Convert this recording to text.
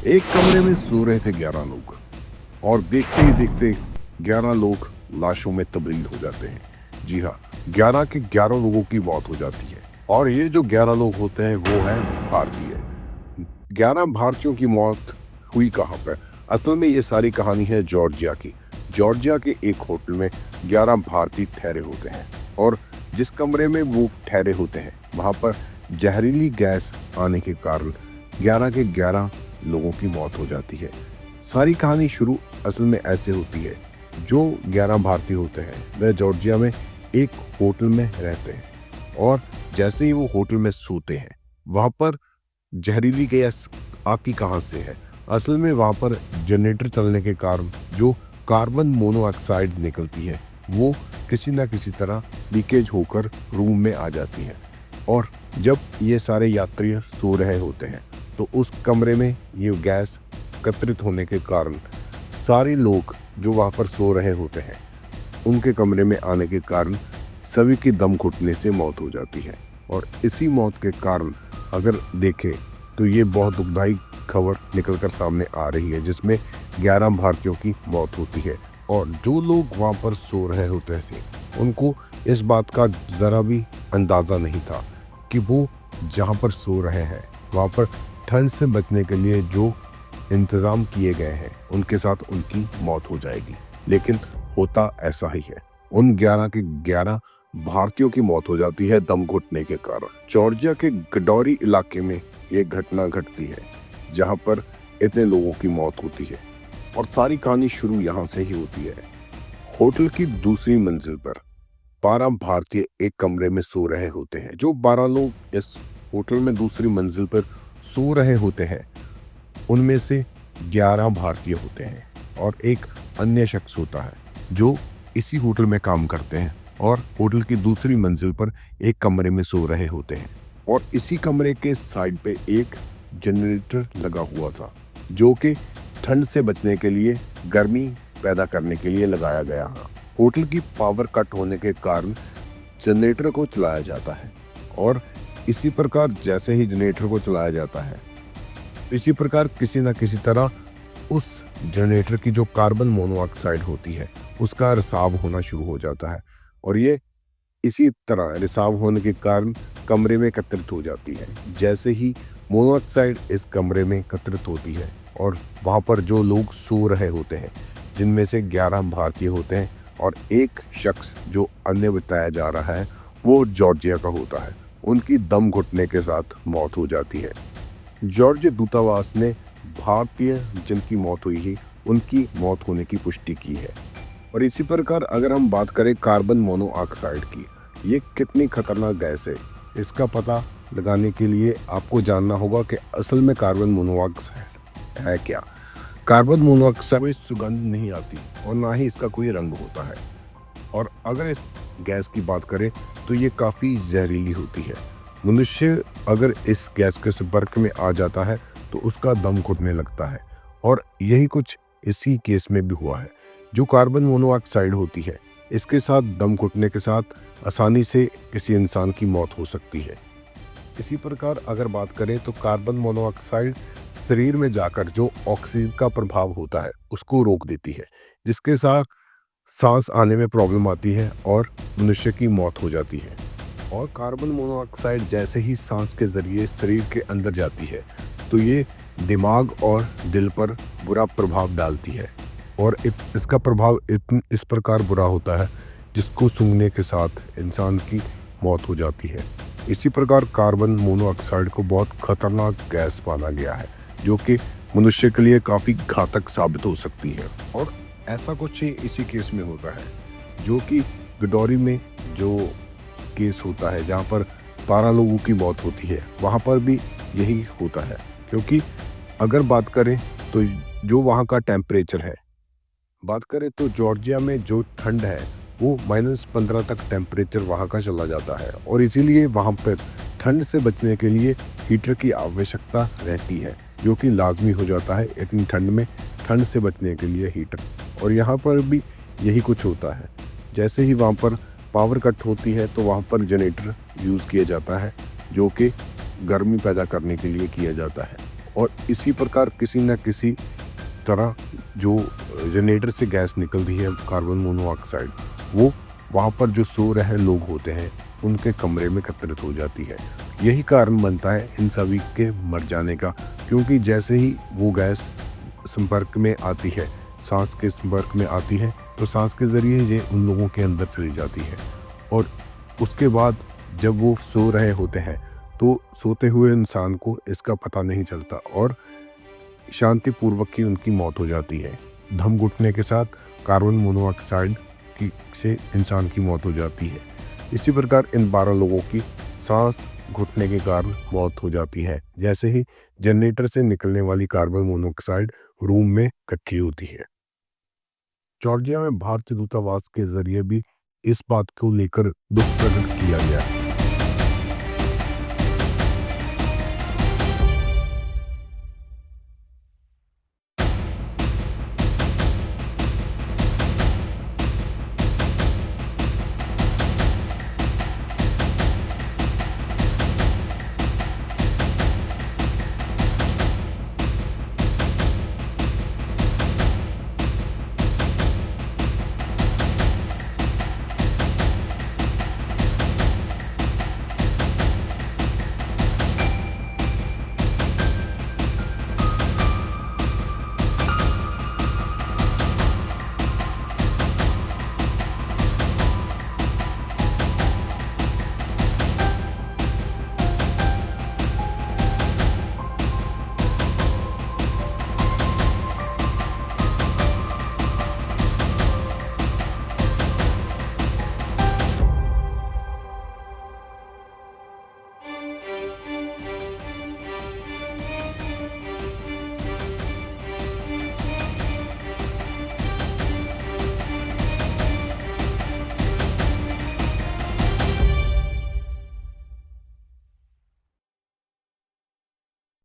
एक कमरे में सो रहे थे 11 लोग और देखते ही देखते 11 लोग लाशों में तब्दील हो जाते हैं। जी हाँ, 11 के 11 लोगों की मौत हो जाती है। और ये जो 11 लोग होते हैं वो हैं भारतीय। 11 भारतीयों की मौत हुई कहाँ पर? असल में ये सारी कहानी है जॉर्जिया की। जॉर्जिया के एक होटल में 11 भारतीय ठहरे होते हैं और जिस कमरे में वो ठहरे होते हैं वहाँ पर जहरीली गैस आने के कारण 11 के 11 लोगों की मौत हो जाती है। सारी कहानी शुरू असल में ऐसे होती है। जो 11 भारतीय होते हैं वह जॉर्जिया में एक होटल में रहते हैं और जैसे ही वो होटल में सोते हैं वहाँ पर जहरीली गैस आती कहाँ से है? असल में वहाँ पर जनरेटर चलने के कारण जो कार्बन मोनोऑक्साइड निकलती है वो किसी ना किसी तरह लीकेज होकर रूम में आ जाती है। और जब ये सारे यात्री सो रहे होते हैं तो उस कमरे में ये गैस एकत्रित होने के कारण सारे लोग जो वहाँ पर सो रहे होते हैं उनके कमरे में आने के कारण सभी की दम घुटने से मौत हो जाती है। और इसी मौत के कारण अगर देखें तो ये बहुत दुखदाई खबर निकलकर सामने आ रही है जिसमें 11 भारतीयों की मौत होती है। और जो लोग वहाँ पर सो रहे होते थे उनको इस बात का ज़रा भी अंदाज़ा नहीं था कि वो जहाँ पर सो रहे हैं वहाँ पर ठंड से बचने के लिए जो इंतज़ाम किए गए हैं उनके साथ उनकी मौत हो जाएगी। लेकिन होता ऐसा ही है। उन 11 के 11 भारतीयों की मौत हो जाती है दम घुटने के कारण। जॉर्जिया के गडोरी इलाके में ये घटना घटती है जहाँ पर इतने लोगों की मौत होती है और सारी कहानी शुरू यहाँ से ही होती है। होटल की दूसरी मंजिल पर 12 भारतीय एक कमरे में सो रहे होते हैं। जो 12 लोग इस होटल में दूसरी मंजिल पर सो रहे होते हैं उनमें से 11 भारतीय होते हैं और एक अन्य शख्स होता है जो इसी होटल में काम करते हैं और होटल की दूसरी मंजिल पर एक कमरे में सो रहे होते हैं। और इसी कमरे के साइड पे एक जनरेटर लगा हुआ था जो कि ठंड से बचने के लिए, गर्मी पैदा करने के लिए लगाया गया था। होटल की पावर कट होने के कारण जनरेटर को चलाया जाता है और इसी प्रकार जैसे ही जनरेटर को चलाया जाता है इसी प्रकार किसी न किसी तरह उस जनरेटर की जो कार्बन मोनोऑक्साइड होती है उसका रिसाव होना शुरू हो जाता है और ये इसी तरह रिसाव होने के कारण कमरे में एकत्रित हो जाती है। जैसे ही मोनोऑक्साइड इस कमरे में एकत्रित होती है और वहाँ पर जो लोग सो रहे होते हैं जिनमें से 11 भारतीय होते हैं और एक शख्स जो अन्य बताया जा रहा है वो जॉर्जिया का होता है, उनकी दम घुटने के साथ मौत हो जाती है। जॉर्जिया दूतावास ने भारतीय जिनकी मौत हुई है उनकी मौत होने की पुष्टि की है। और इसी प्रकार अगर हम बात करें कार्बन मोनोऑक्साइड की, ये कितनी खतरनाक गैस है इसका पता लगाने के लिए आपको जानना होगा कि असल में कार्बन मोनोऑक्साइड है क्या। कार्बन मोनोऑक्साइड कोई सुगंध नहीं आती और ना ही इसका कोई रंग होता है। और अगर इस गैस की बात करें तो ये काफ़ी जहरीली होती है। मनुष्य अगर इस गैस के संपर्क में आ जाता है तो उसका दम घुटने लगता है और यही कुछ इसी केस में भी हुआ है। जो कार्बन मोनोऑक्साइड होती है इसके साथ दम घुटने के साथ आसानी से किसी इंसान की मौत हो सकती है। इसी प्रकार अगर बात करें तो कार्बन मोनोऑक्साइड शरीर में जाकर जो ऑक्सीजन का प्रभाव होता है उसको रोक देती है जिसके साथ सांस आने में प्रॉब्लम आती है और मनुष्य की मौत हो जाती है। और कार्बन मोनोऑक्साइड जैसे ही सांस के जरिए शरीर के अंदर जाती है तो ये दिमाग और दिल पर बुरा प्रभाव डालती है और इसका प्रभाव इस प्रकार बुरा होता है जिसको सूंघने के साथ इंसान की मौत हो जाती है। इसी प्रकार कार्बन मोनोऑक्साइड को बहुत खतरनाक गैस माना गया है जो कि मनुष्य के लिए काफ़ी घातक साबित हो सकती है। और ऐसा कुछ ही इसी केस में होता है जो कि गडोरी में जो केस होता है जहाँ पर 12 लोगों की मौत होती है वहाँ पर भी यही होता है। क्योंकि अगर बात करें तो जो वहाँ का टेम्परेचर है, बात करें तो जॉर्जिया में जो ठंड है वो -15 तक टेम्परेचर वहाँ का चला जाता है और इसीलिए वहाँ पर ठंड से बचने के लिए हीटर की आवश्यकता रहती है जो कि लाजमी हो जाता है इतनी ठंड में, ठंड से बचने के लिए हीटर। और यहाँ पर भी यही कुछ होता है। जैसे ही वहाँ पर पावर कट होती है तो वहाँ पर जनरेटर यूज़ किया जाता है जो कि गर्मी पैदा करने के लिए किया जाता है। और इसी प्रकार किसी न किसी तरह जो जनरेटर से गैस निकलती है कार्बन मोनोऑक्साइड, वो वहाँ पर जो सो रहे लोग होते हैं उनके कमरे में एकत्रित हो जाती है। यही कारण बनता है इन सभी के मर जाने का, क्योंकि जैसे ही वो गैस संपर्क में आती है, सांस के संपर्क में आती है, तो सांस के ज़रिए ये उन लोगों के अंदर चली जाती है और उसके बाद जब वो सो रहे होते हैं तो सोते हुए इंसान को इसका पता नहीं चलता और शांतिपूर्वक ही उनकी मौत हो जाती है। दम घुटने के साथ कार्बन मोनोऑक्साइड की से इंसान की मौत हो जाती है। इसी प्रकार इन 12 लोगों की सांस घुटने के कारण मौत हो जाती है, जैसे ही जनरेटर से निकलने वाली कार्बन मोनोऑक्साइड रूम में इकट्ठी होती है। जॉर्जिया में भारतीय दूतावास के जरिए भी इस बात को लेकर दुख प्रकट किया गया।